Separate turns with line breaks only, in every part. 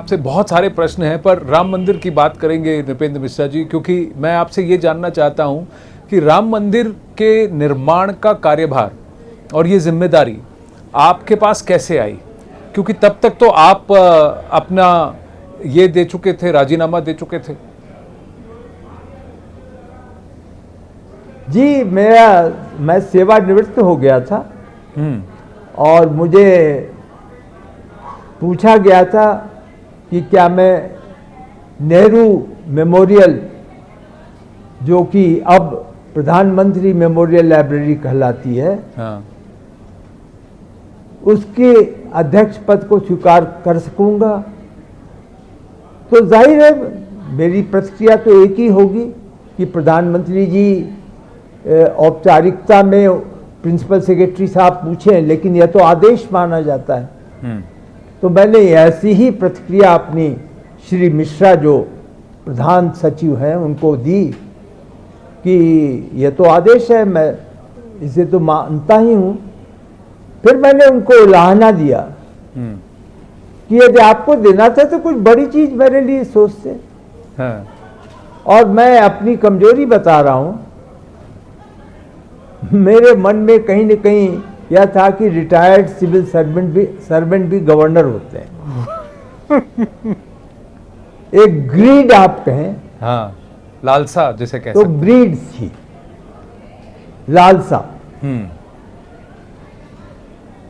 आपसे बहुत सारे प्रश्न हैं, पर राम मंदिर की बात करेंगे नृपेंद्र मिश्रा जी, क्योंकि मैं आपसे ये जानना चाहता हूं कि राम मंदिर के निर्माण का कार्यभार और ये जिम्मेदारी आपके पास कैसे आई, क्योंकि तब तक तो आप अपना ये दे चुके थे, राजीनामा दे चुके थे।
जी, मैं सेवानिवृत्त हो गया था और मुझे पूछा गया था कि क्या मैं नेहरू मेमोरियल, जो कि अब प्रधानमंत्री मेमोरियल लाइब्रेरी कहलाती है,
हाँ।
उसके अध्यक्ष पद को स्वीकार कर सकूंगा। तो जाहिर है मेरी प्रतिक्रिया तो एक ही होगी कि प्रधानमंत्री जी औपचारिकता में प्रिंसिपल सेक्रेटरी साहब पूछें, लेकिन यह तो आदेश माना जाता है। तो मैंने ऐसी ही प्रतिक्रिया अपनी श्री मिश्रा जो प्रधान सचिव हैं उनको दी कि यह तो आदेश है, मैं इसे तो मानता ही हूँ। फिर मैंने उनको उलाहना दिया कि यदि आपको देना था तो कुछ बड़ी चीज मेरे लिए सोचते।
हाँ।
और मैं अपनी कमजोरी बता रहा हूँ, मेरे मन में कहीं न कहीं यह था कि रिटायर्ड सिविल सर्वेंट भी गवर्नर होते हैं। एक ग्रीड आप कहें,
हाँ, लालसा जिसे कह
तो
सकते हैं।
ग्रीड थी, लालसा।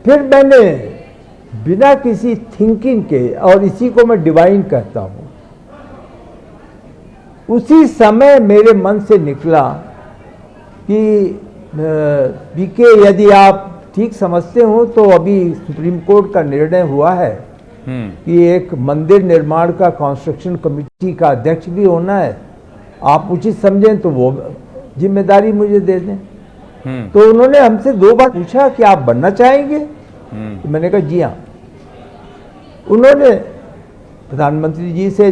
फिर मैंने बिना किसी थिंकिंग के, और इसी को मैं डिवाइन कहता हूं, उसी समय मेरे मन से निकला कि बीके, यदि आप ठीक समझते हो तो अभी सुप्रीम कोर्ट का निर्णय हुआ है कि एक मंदिर निर्माण का कंस्ट्रक्शन कमेटी का अध्यक्ष भी होना है, आप उचित समझें तो वो जिम्मेदारी मुझे दे दें। तो उन्होंने हमसे 2 बार पूछा कि आप बनना चाहेंगे? तो मैंने कहा जी हाँ। उन्होंने प्रधानमंत्री जी से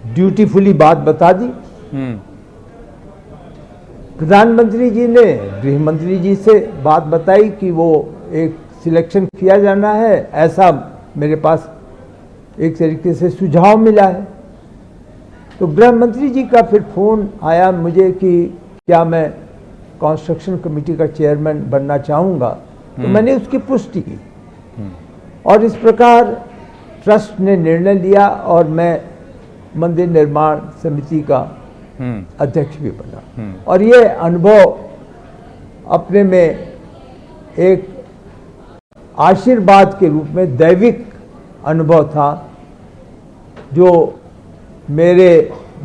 ड्यूटीफुली बात बता दी। प्रधानमंत्री जी ने गृह मंत्री जी से बात बताई कि वो एक सिलेक्शन किया जाना है, ऐसा मेरे पास एक तरीके से सुझाव मिला है। तो गृह मंत्री जी का फिर फोन आया मुझे कि क्या मैं कंस्ट्रक्शन कमेटी का चेयरमैन बनना चाहूँगा। तो मैंने उसकी पुष्टि की और इस प्रकार ट्रस्ट ने निर्णय लिया और मैं मंदिर निर्माण समिति का अध्यक्ष भी बना। और ये अनुभव अपने में एक आशीर्वाद के रूप में दैविक अनुभव था, जो मेरे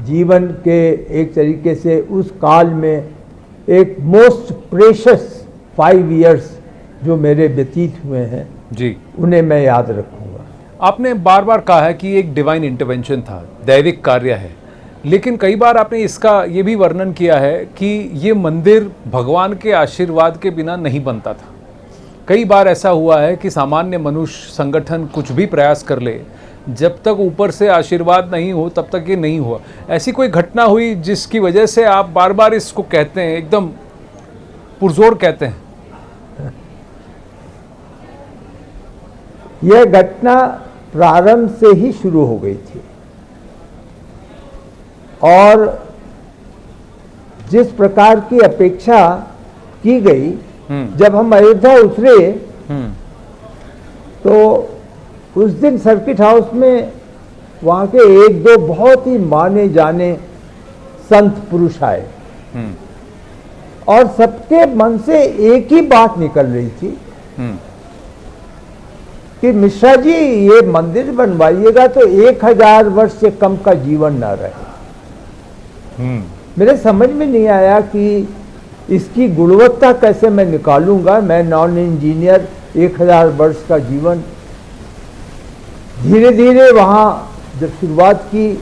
जीवन के एक तरीके से उस काल में एक मोस्ट प्रेशियस 5 इयर्स जो मेरे व्यतीत हुए हैं
जी, उन्हें
मैं याद रखूंगा।
आपने बार बार कहा है कि एक डिवाइन इंटरवेंशन था, दैविक कार्य है, लेकिन कई बार आपने इसका ये भी वर्णन किया है कि ये मंदिर भगवान के आशीर्वाद के बिना नहीं बनता था। कई बार ऐसा हुआ है कि सामान्य मनुष्य संगठन कुछ भी प्रयास कर ले, जब तक ऊपर से आशीर्वाद नहीं हो तब तक ये नहीं हुआ। ऐसी कोई घटना हुई जिसकी वजह से आप बार बार इसको कहते हैं, एकदम पुरजोर कहते हैं?
यह घटना प्रारंभ से ही शुरू हो गई थी और जिस प्रकार की अपेक्षा की गई, जब हम अयोध्या उतरे तो उस दिन सर्किट हाउस में वहां के 1-2 बहुत ही माने जाने संत पुरुष आए और सबके मन से एक ही बात निकल रही थी कि मिश्रा जी ये मंदिर बनवाइएगा तो 1000 वर्ष से कम का जीवन ना रहे। मेरे समझ में नहीं आया कि इसकी गुणवत्ता कैसे मैं निकालूंगा। मैं नॉन इंजीनियर, 1000 वर्ष का जीवन। धीरे धीरे वहाँ जब शुरुआत की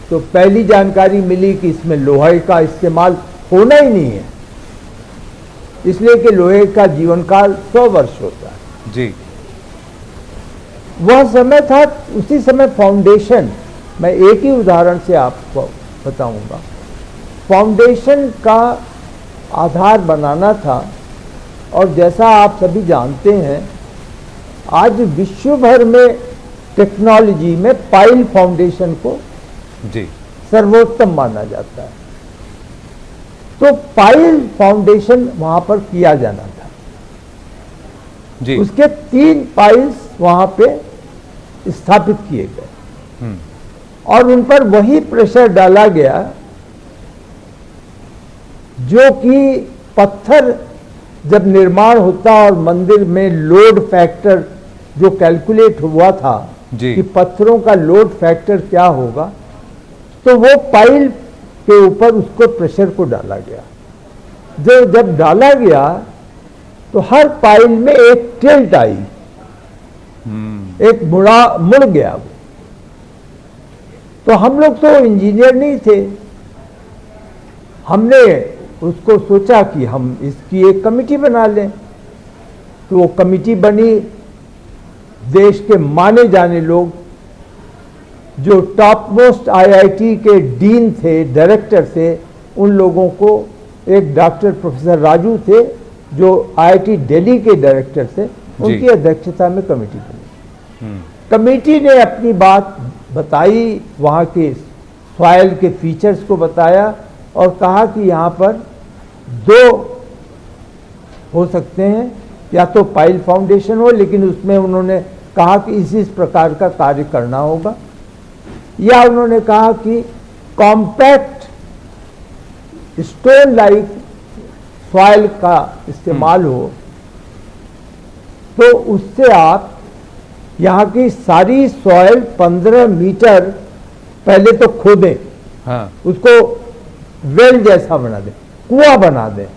तो पहली जानकारी मिली कि इसमें लोहे का इस्तेमाल होना ही नहीं है, इसलिए कि लोहे का जीवन काल 100 वर्ष होता है।
जी,
वह समय था, उसी समय फाउंडेशन, मैं एक ही उदाहरण से आपको बताऊंगा, फाउंडेशन का आधार बनाना था। और जैसा आप सभी जानते हैं, आज विश्व भर में टेक्नोलॉजी में पाइल फाउंडेशन को
जी
सर्वोत्तम माना जाता है। तो पाइल फाउंडेशन वहां पर किया जाना था।
जी
उसके 3 पाइल्स वहां पे स्थापित किए गए और उन पर वही प्रेशर डाला गया जो कि पत्थर जब निर्माण होता और मंदिर में लोड फैक्टर जो कैलकुलेट हुआ था
जी।
कि पत्थरों का लोड फैक्टर क्या होगा, तो वो पाइल के ऊपर उसको प्रेशर को डाला गया। जब डाला गया तो हर पाइल में एक टिल्ट आई, एक मुड़ गया वो। तो हम लोग तो इंजीनियर नहीं थे, हमने उसको सोचा कि हम इसकी एक कमेटी बना लें। तो वो कमेटी बनी, देश के माने जाने लोग जो टॉप मोस्ट आईआईटी के डीन थे, डायरेक्टर थे, उन लोगों को, एक डॉक्टर प्रोफेसर राजू थे जो आईआईटी दिल्ली के डायरेक्टर थे, उनकी अध्यक्षता में कमेटी बनी। कमेटी ने अपनी बात बताई, वहाँ के सॉइल के फीचर्स को बताया और कहा कि यहाँ पर 2 हो सकते हैं, या तो पाइल फाउंडेशन हो, लेकिन उसमें उन्होंने कहा कि इस प्रकार का कार्य करना होगा, या उन्होंने कहा कि कॉम्पैक्ट स्टोन लाइक सॉइल का इस्तेमाल हो, तो उससे आप यहाँ की सारी सॉइल 15 मीटर पहले तो खोदें,
हाँ
उसको वेल जैसा बना दें, कुआं बना दें।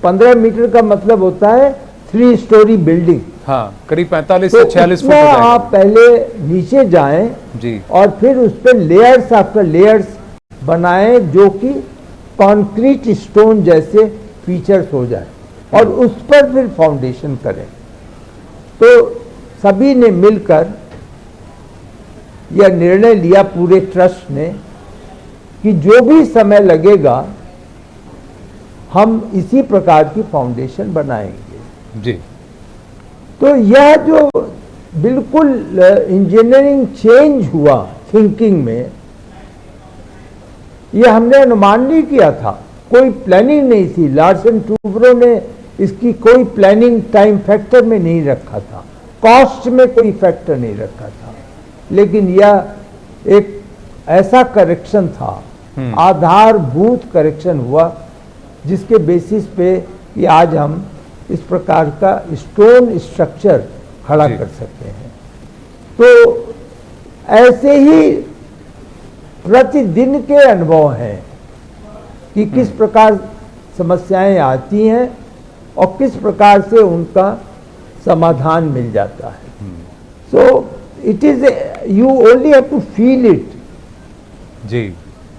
15 मीटर का मतलब होता है 3 स्टोरी बिल्डिंग।
हाँ, करीब 45
तो
से 46 फुट हो जाएगा।
आप पहले नीचे जाएं
जी
और फिर उस पर लेयर्स आफ्टर लेयर्स बनाएं जो कि कंक्रीट स्टोन जैसे फीचर्स हो जाए और उस पर फिर फाउंडेशन करें। तो सभी ने मिलकर यह निर्णय लिया, पूरे ट्रस्ट ने, कि जो भी समय लगेगा हम इसी प्रकार की फाउंडेशन बनाएंगे।
जी
तो यह जो बिल्कुल इंजीनियरिंग चेंज हुआ थिंकिंग में, यह हमने अनुमान नहीं किया था, कोई प्लानिंग नहीं थी। लार्सन टूब्रो ने इसकी कोई प्लानिंग टाइम फैक्टर में नहीं रखा था, कॉस्ट में कोई फैक्टर नहीं रखा था, लेकिन यह एक ऐसा करेक्शन था, आधारभूत करेक्शन हुआ, जिसके बेसिस पे कि आज हम इस प्रकार का स्टोन स्ट्रक्चर खड़ा कर सकते हैं। तो ऐसे ही प्रतिदिन के अनुभव हैं कि किस प्रकार समस्याएं आती हैं और किस प्रकार से उनका समाधान मिल जाता है। So it is, you only have to feel it.
जी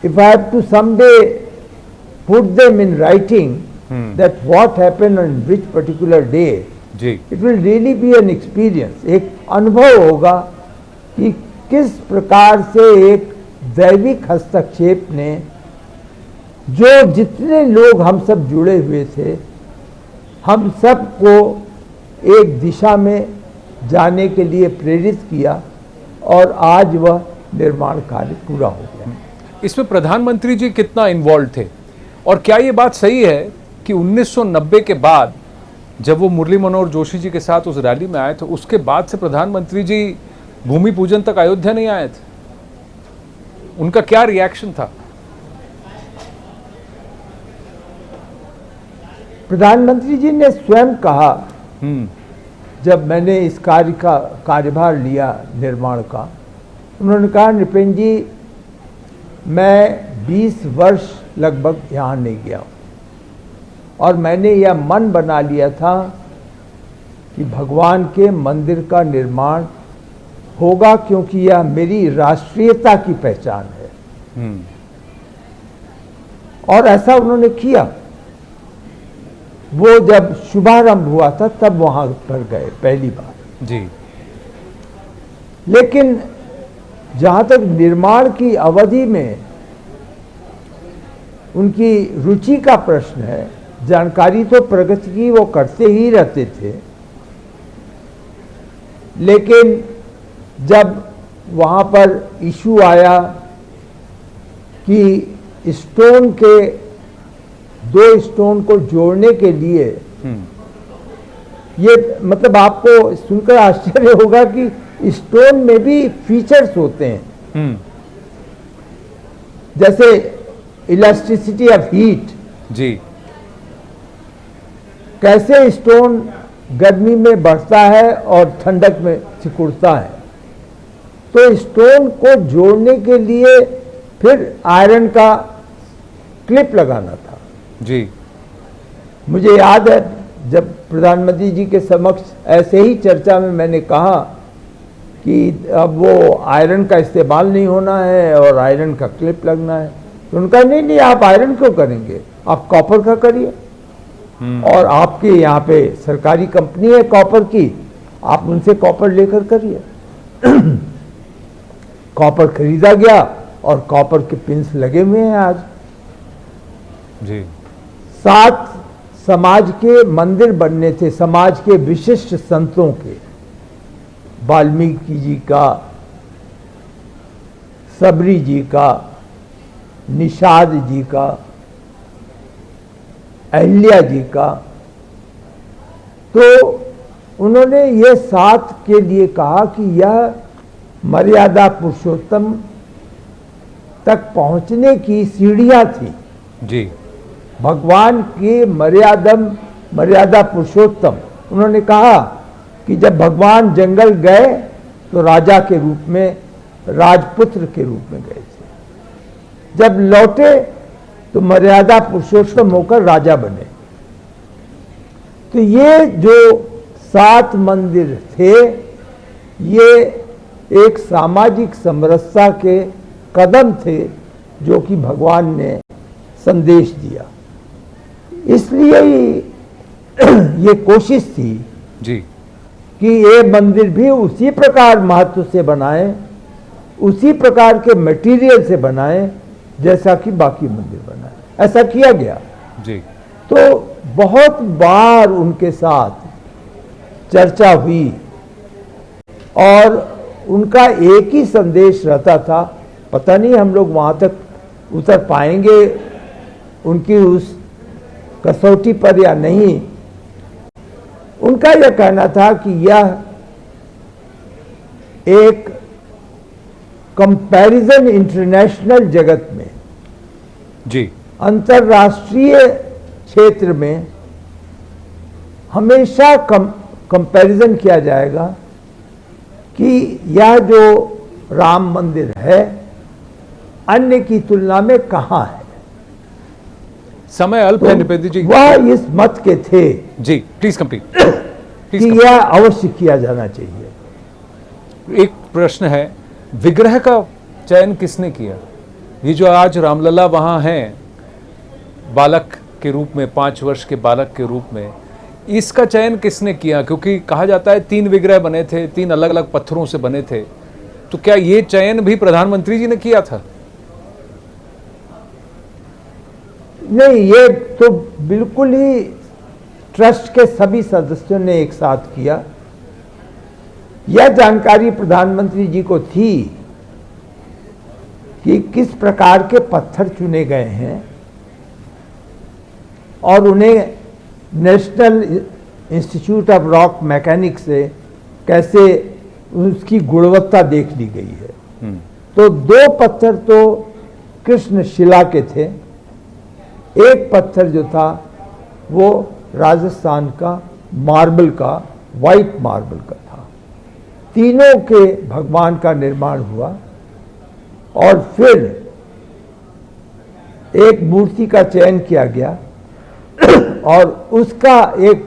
If I have to someday put them in writing that what happened on which particular day,
जी
it will really be an experience, एक अनुभव होगा कि किस प्रकार से एक दैविक हस्तक्षेप ने, जो जितने लोग हम सब जुड़े हुए थे, हम सबको एक दिशा में जाने के लिए प्रेरित किया और आज वह निर्माण कार्य पूरा हो गया।
इसमें प्रधानमंत्री जी कितना इन्वॉल्व थे, और क्या ये बात सही है कि 1990 के बाद जब वो मुरली मनोहर जोशी जी के साथ उस रैली में आए थे, उसके बाद से प्रधानमंत्री जी भूमि पूजन तक अयोध्या नहीं आए थे? उनका क्या रिएक्शन था?
प्रधानमंत्री जी ने स्वयं कहा, जब मैंने इस कार्य का कार्यभार लिया निर्माण का, उन्होंने कहा, नृपेंद्र जी, मैं 20 वर्ष लगभग यहाँ नहीं गया हूँ और मैंने यह मन बना लिया था कि भगवान के मंदिर का निर्माण होगा, क्योंकि यह मेरी राष्ट्रीयता की पहचान है। और ऐसा उन्होंने किया। वो जब शुभारंभ हुआ था तब वहां पर गए पहली बार।
जी
लेकिन जहां तक निर्माण की अवधि में उनकी रुचि का प्रश्न है, जानकारी तो प्रगति की वो करते ही रहते थे, लेकिन जब वहाँ पर इशू आया कि स्टोन के दो स्टोन को जोड़ने के लिए ये मतलब आपको सुनकर आश्चर्य होगा कि स्टोन में भी फीचर्स होते हैं, जैसे इलास्टिसिटी ऑफ हीट।
जी।
कैसे स्टोन गर्मी में बढ़ता है और ठंडक में सिकुड़ता है, तो स्टोन को जोड़ने के लिए फिर आयरन का क्लिप लगाना था।
जी।
मुझे याद है जब प्रधानमंत्री जी के समक्ष ऐसे ही चर्चा में मैंने कहा कि अब वो आयरन का इस्तेमाल नहीं होना है और आयरन का क्लिप लगना है, तो उनका नहीं आप आयरन क्यों करेंगे, आप कॉपर का करिए। और आपके यहाँ पे सरकारी कंपनी है कॉपर की, आप उनसे कॉपर लेकर करिए। कॉपर खरीदा गया और कॉपर के पिंस लगे हुए हैं आज।
जी।
7 समाज के मंदिर बनने थे, समाज के विशिष्ट संतों के, वाल्मीकि जी का, सबरी जी का, निषाद जी का, अहिल्या जी का। तो उन्होंने ये 7 के लिए कहा कि यह मर्यादा पुरुषोत्तम तक पहुंचने की सीढ़ियां थी।
जी।
भगवान के मर्यादा पुरुषोत्तम। उन्होंने कहा कि जब भगवान जंगल गए तो राजा के रूप में, राजपुत्र के रूप में गए थे, जब लौटे तो मर्यादा पुरुषोत्तम होकर राजा बने। तो ये जो 7 मंदिर थे, ये एक सामाजिक समरसता के कदम थे जो कि भगवान ने संदेश दिया। इसलिए ये कोशिश थी
जी
कि ये मंदिर भी उसी प्रकार महत्व से बनाए, उसी प्रकार के मटेरियल से बनाए जैसा कि बाकी मंदिर बनाए। ऐसा किया गया।
जी।
तो बहुत बार उनके साथ चर्चा हुई और उनका एक ही संदेश रहता था। पता नहीं हम लोग वहां तक उतर पाएंगे उनकी उस कसौटी पर या नहीं। उनका यह कहना था कि यह एक कंपैरिजन इंटरनेशनल जगत में,
जी,
अंतर्राष्ट्रीय क्षेत्र में हमेशा कंपैरिजन किया जाएगा कि यह जो राम मंदिर है अन्य की तुलना में कहां है।
समय अल्प है निपेंद्र जी।
वह इस मत के थे
जी, प्लीज कंप्लीट।
कि यह अवश्य किया जाना चाहिए।
एक प्रश्न है, विग्रह का चयन किसने किया? ये जो आज रामलला वहां हैं बालक के रूप में, 5 वर्ष के बालक के रूप में, इसका चयन किसने किया? क्योंकि कहा जाता है 3 विग्रह बने थे, 3 अलग अलग पत्थरों से बने थे। तो क्या ये चयन भी प्रधानमंत्री जी ने किया था?
नहीं, ये तो बिल्कुल ही ट्रस्ट के सभी सदस्यों ने एक साथ किया। यह जानकारी प्रधानमंत्री जी को थी कि किस प्रकार के पत्थर चुने गए हैं और उन्हें national institute of rock mechanics से कैसे उसकी गुणवत्ता देख ली गई है। तो 2 पत्थर तो कृष्ण शिला के थे, एक पत्थर जो था वो राजस्थान का मार्बल का, व्हाइट मार्बल का था। तीनों के भगवान का निर्माण हुआ और फिर एक मूर्ति का चयन किया गया और उसका एक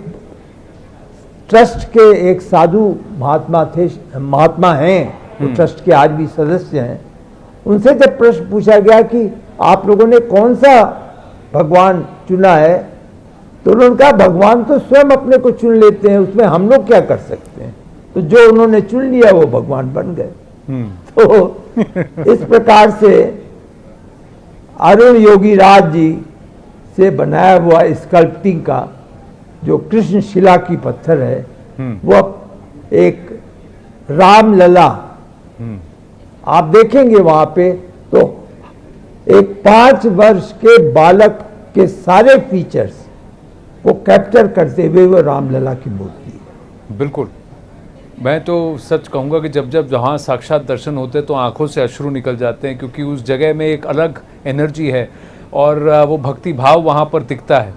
ट्रस्ट के एक साधु महात्मा हैं, तो ट्रस्ट के आज भी सदस्य हैं। उनसे जब प्रश्न पूछा गया कि आप लोगों ने कौन सा भगवान चुना है, तो उन्होंने कहा भगवान तो स्वयं अपने को चुन लेते हैं, उसमें हम लोग क्या कर सकते हैं। तो जो उन्होंने चुन लिया वो भगवान बन गए। तो इस प्रकार से अरुण योगी राज जी से बनाया हुआ स्कल्पटिंग का जो कृष्ण शिला की पत्थर है, वो एक रामलला आप देखेंगे वहां पे तो एक 5 वर्ष के बालक के सारे फीचर्स को कैप्चर करते हुए वो रामलला की मूर्ति है।
बिल्कुल, मैं तो सच कहूँगा कि जब जब जहाँ साक्षात दर्शन होते हैं तो आंखों से अश्रु निकल जाते हैं, क्योंकि उस जगह में एक अलग एनर्जी है और वो भक्ति भाव वहाँ पर दिखता है।